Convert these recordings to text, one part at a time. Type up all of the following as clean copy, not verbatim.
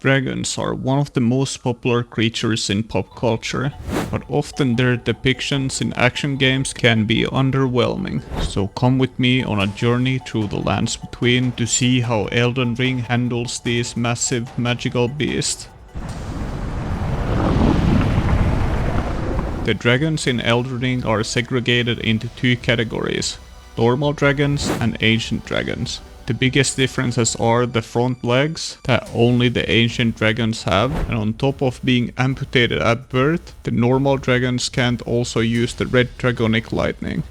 Dragons are one of the most popular creatures in pop culture, but often their depictions in action games can be underwhelming. So come with me on a journey through the lands between to see how Elden Ring handles these massive magical beasts. The dragons in Elden Ring are segregated into two categories: normal dragons and ancient dragons. The biggest differences are the front legs that only the ancient dragons have, and on top of being amputated at birth, the normal dragons can't also use the red dragonic lightning.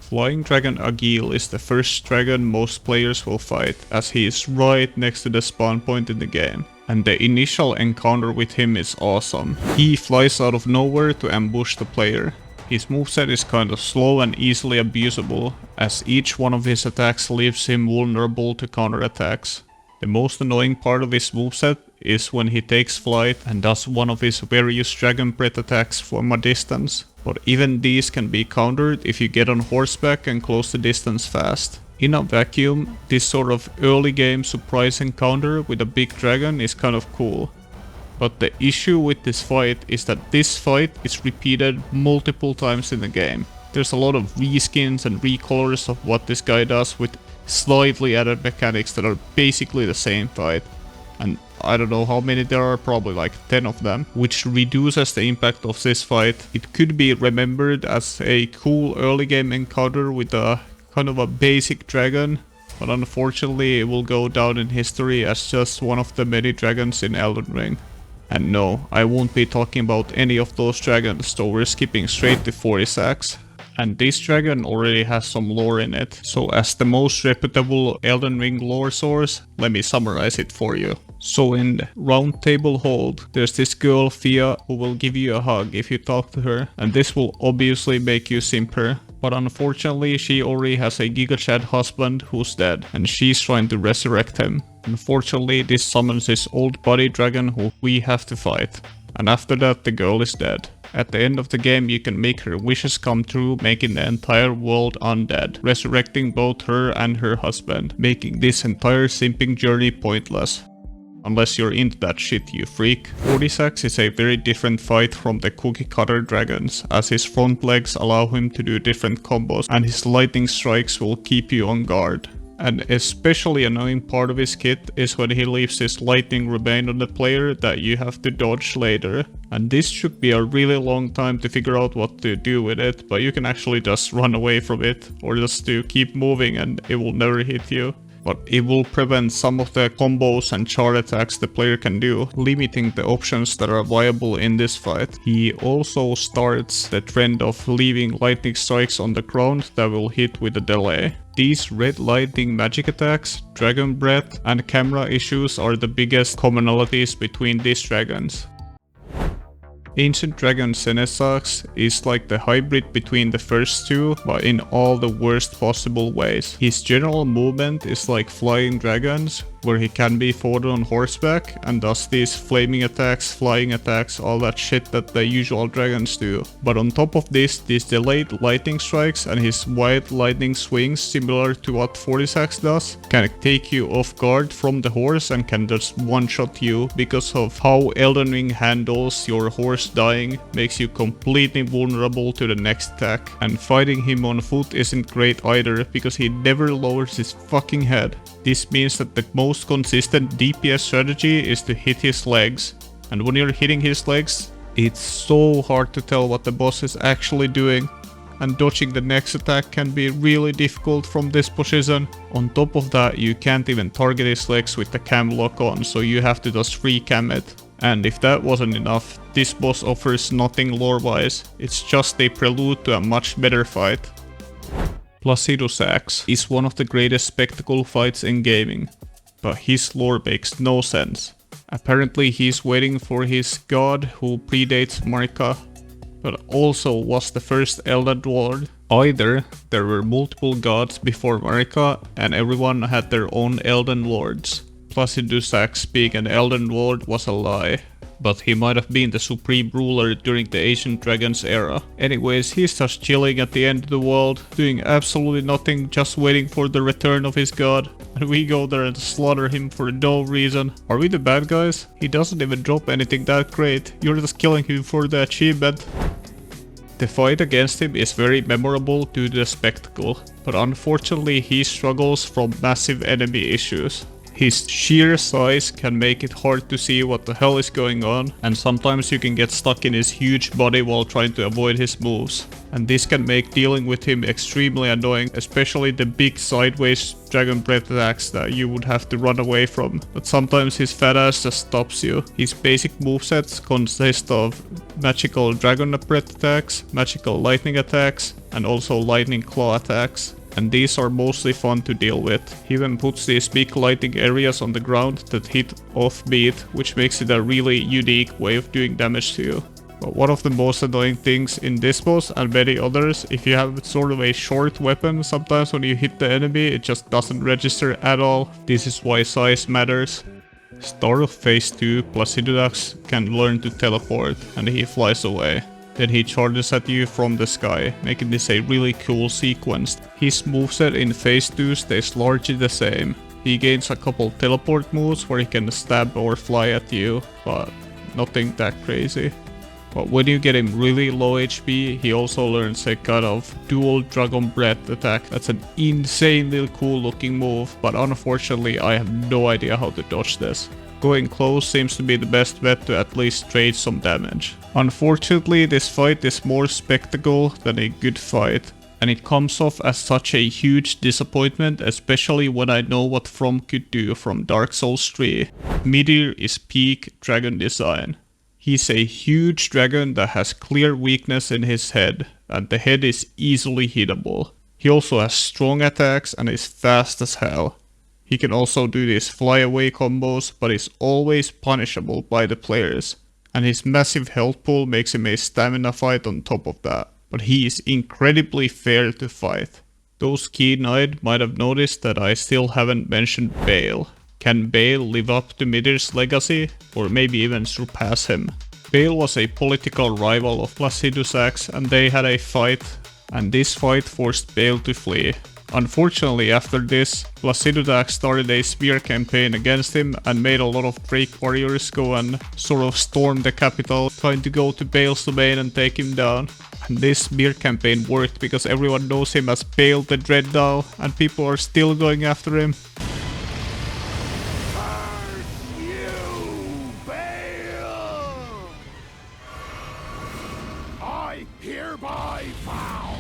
Flying Dragon Agil is the first dragon most players will fight, as he is right next to the spawn point in the game. And the initial encounter with him is awesome. He flies out of nowhere to ambush the player. His moveset is kind of slow and easily abusable, as each one of his attacks leaves him vulnerable to counterattacks. The most annoying part of his moveset is when he takes flight and does one of his various dragon breath attacks from a distance. But even these can be countered if you get on horseback and close the distance fast. In a vacuum, this sort of early game surprise encounter with a big dragon is kind of cool. But the issue with this fight is that this fight is repeated multiple times in the game. There's a lot of reskins and recolors of what this guy does with slightly added mechanics that are basically the same fight. And I don't know how many there are, probably like 10 of them, which reduces the impact of this fight. It could be remembered as a cool early game encounter with a kind of a basic dragon, but unfortunately it will go down in history as just one of the many dragons in Elden Ring. And no, I won't be talking about any of those dragons, so we're skipping straight to 40 And this dragon already has some lore in it, so as the most reputable Elden Ring lore source, let me summarize it for you. So in Round Table Hold, there's this girl Fia who will give you a hug if you talk to her, and this will obviously make you simp her. But unfortunately she already has a Giga Chad husband who's dead, and she's trying to resurrect him. Unfortunately this summons his old body dragon who we have to fight. And after that the girl is dead. At the end of the game you can make her wishes come true, making the entire world undead, resurrecting both her and her husband, making this entire simping journey pointless. Unless you're into that shit, you freak. 40 is a very different fight from the cookie cutter dragons, as his front legs allow him to do different combos and his lightning strikes will keep you on guard. An especially annoying part of his kit is when he leaves his lightning remain on the player that you have to dodge later. And this should be a really long time to figure out what to do with it, but you can actually just run away from it, or just to keep moving and it will never hit you. But it will prevent some of the combos and char attacks the player can do, limiting the options that are viable in this fight. He also starts the trend of leaving lightning strikes on the ground that will hit with a delay. These red lightning magic attacks, dragon breath and camera issues are the biggest commonalities between these dragons. Ancient Dragon Senesax is like the hybrid between the first two, but in all the worst possible ways. His general movement is like flying dragons, where he can be fought on horseback and does these flaming attacks, flying attacks, all that shit that the usual dragons do. But on top of this, these delayed lightning strikes and his wide lightning swings, similar to what 40 does, can take you off guard from the horse and can just one-shot you because of how Elden Ring handles your horse dying, makes you completely vulnerable to the next attack. And fighting him on foot isn't great either, because he never lowers his fucking head. This means that the most consistent DPS strategy is to hit his legs. And when you're hitting his legs, it's so hard to tell what the boss is actually doing. And dodging the next attack can be really difficult from this position. On top of that, you can't even target his legs with the cam lock on, so you have to just free cam it. And if that wasn't enough, this boss offers nothing lore-wise. It's just a prelude to a much better fight. Placidus Axe is one of the greatest spectacle fights in gaming, but his lore makes no sense. Apparently he's waiting for his god who predates Marika, but also was the first Elden Lord. Either there were multiple gods before Marika and everyone had their own Elden Lords. Placidus Axe being an Elden Lord was a lie. But he might have been the supreme ruler during the Ancient Dragons era. Anyways, he's just chilling at the end of the world, doing absolutely nothing, just waiting for the return of his god. and we go there and slaughter him for no reason. Are we the bad guys? He doesn't even drop anything that great. You're just killing him for the achievement. The fight against him is very memorable due to the spectacle, but unfortunately he struggles from massive enemy issues. His sheer size can make it hard to see what the hell is going on, and sometimes you can get stuck in his huge body while trying to avoid his moves. And this can make dealing with him extremely annoying, especially the big sideways dragon breath attacks that you would have to run away from. But sometimes his fat ass just stops you. His basic movesets consist of magical dragon breath attacks, magical lightning attacks, and also lightning claw attacks. And these are mostly fun to deal with. He even puts these big lighting areas on the ground that hit offbeat, which makes it a really unique way of doing damage to you. But one of the most annoying things in this boss and many others, if you have sort of a short weapon, sometimes when you hit the enemy it just doesn't register at all. This is why size matters. Start of phase 2, Placidusax can learn to teleport and he flies away. Then he charges at you from the sky, making this a really cool sequence. His moveset in phase 2 stays largely the same. He gains a couple teleport moves where he can stab or fly at you, but nothing that crazy. But when you get him really low HP, he also learns a kind of dual dragon breath attack. That's an insanely cool looking move, but unfortunately I have no idea how to dodge this. Going close seems to be the best bet to at least trade some damage. Unfortunately, this fight is more spectacle than a good fight, and it comes off as such a huge disappointment, especially when I know what From could do from Dark Souls 3. Midir is peak dragon design. He's a huge dragon that has clear weakness in his head, and the head is easily hittable. He also has strong attacks and is fast as hell. He can also do these flyaway combos, but is always punishable by the players. And his massive health pool makes him a stamina fight on top of that. But he is incredibly fair to fight. Those keen-eyed might have noticed that I still haven't mentioned Bale. Can Bale live up to Midir's legacy, or maybe even surpass him? Bale was a political rival of Placidusax and they had a fight, and this fight forced Bale to flee. Unfortunately, after this, Placidusax started a spear campaign against him and made a lot of Drake warriors go and sort of storm the capital, trying to go to Bale's domain and take him down. And this spear campaign worked because everyone knows him as Bale the Dread now, and people are still going after him. I hereby vow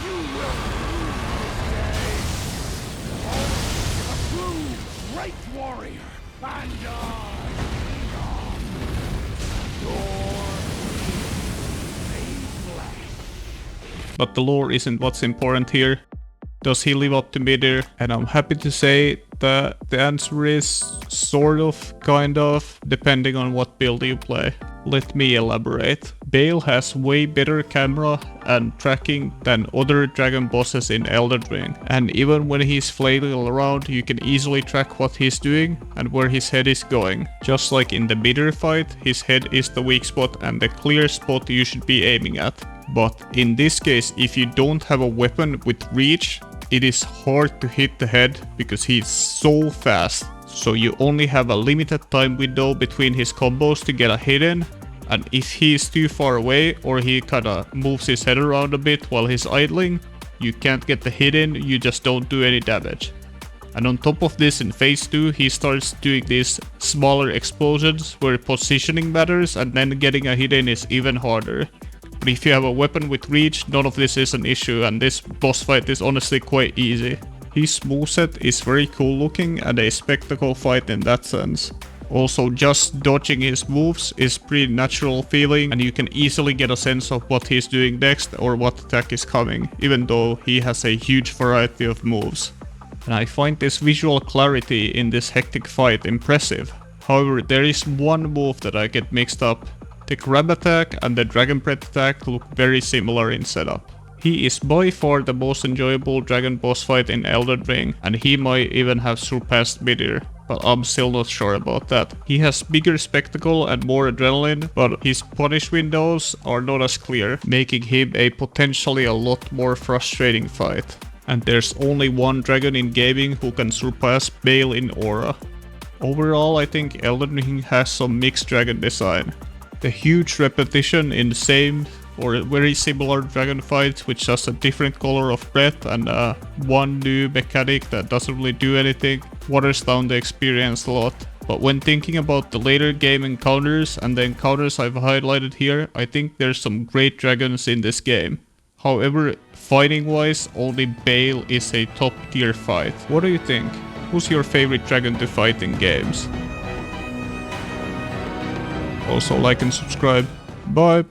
you will a true great warrior, and But the lore isn't what's important here. Does he live up to Midir? And I'm happy to say that the answer is sort of, kind of, depending on what build you play. Let me elaborate. Bale has way better camera and tracking than other dragon bosses in Elden Ring. And even when he's flailing around, you can easily track what he's doing and where his head is going. Just like in the Midir fight, his head is the weak spot and the clear spot you should be aiming at. But in this case, if you don't have a weapon with reach, it is hard to hit the head because he's so fast. So you only have a limited time window between his combos to get a hit in. And if he's too far away or he kinda moves his head around a bit while he's idling, you can't get the hit in, you just don't do any damage. And on top of this, in phase 2, he starts doing these smaller explosions where positioning matters, and then getting a hit in is even harder. But if you have a weapon with reach, none of this is an issue, and this boss fight is honestly quite easy. His moveset is very cool looking and a spectacle fight in that sense. Also, just dodging his moves is pretty natural feeling, and you can easily get a sense of what he's doing next or what attack is coming, even though he has a huge variety of moves. And I find this visual clarity in this hectic fight impressive. However, there is one move that I get mixed up. The grab attack and the dragon breath attack look very similar in setup. He is by far the most enjoyable dragon boss fight in Elden Ring, and he might even have surpassed Midir, but I'm still not sure about that. He has bigger spectacle and more adrenaline, but his punish windows are not as clear, making him a potentially a lot more frustrating fight. And there's only one dragon in gaming who can surpass Bale in aura. Overall, I think Elden Ring has some mixed dragon design. The huge repetition in the same or very similar dragon fights with just a different color of breath and one new mechanic that doesn't really do anything waters down the experience a lot. But when thinking about the later game encounters and the encounters I've highlighted here, I think there's some great dragons in this game. However, fighting wise, only Bale is a top tier fight. What do you think? Who's your favorite dragon to fight in games? Also like and subscribe. Bye!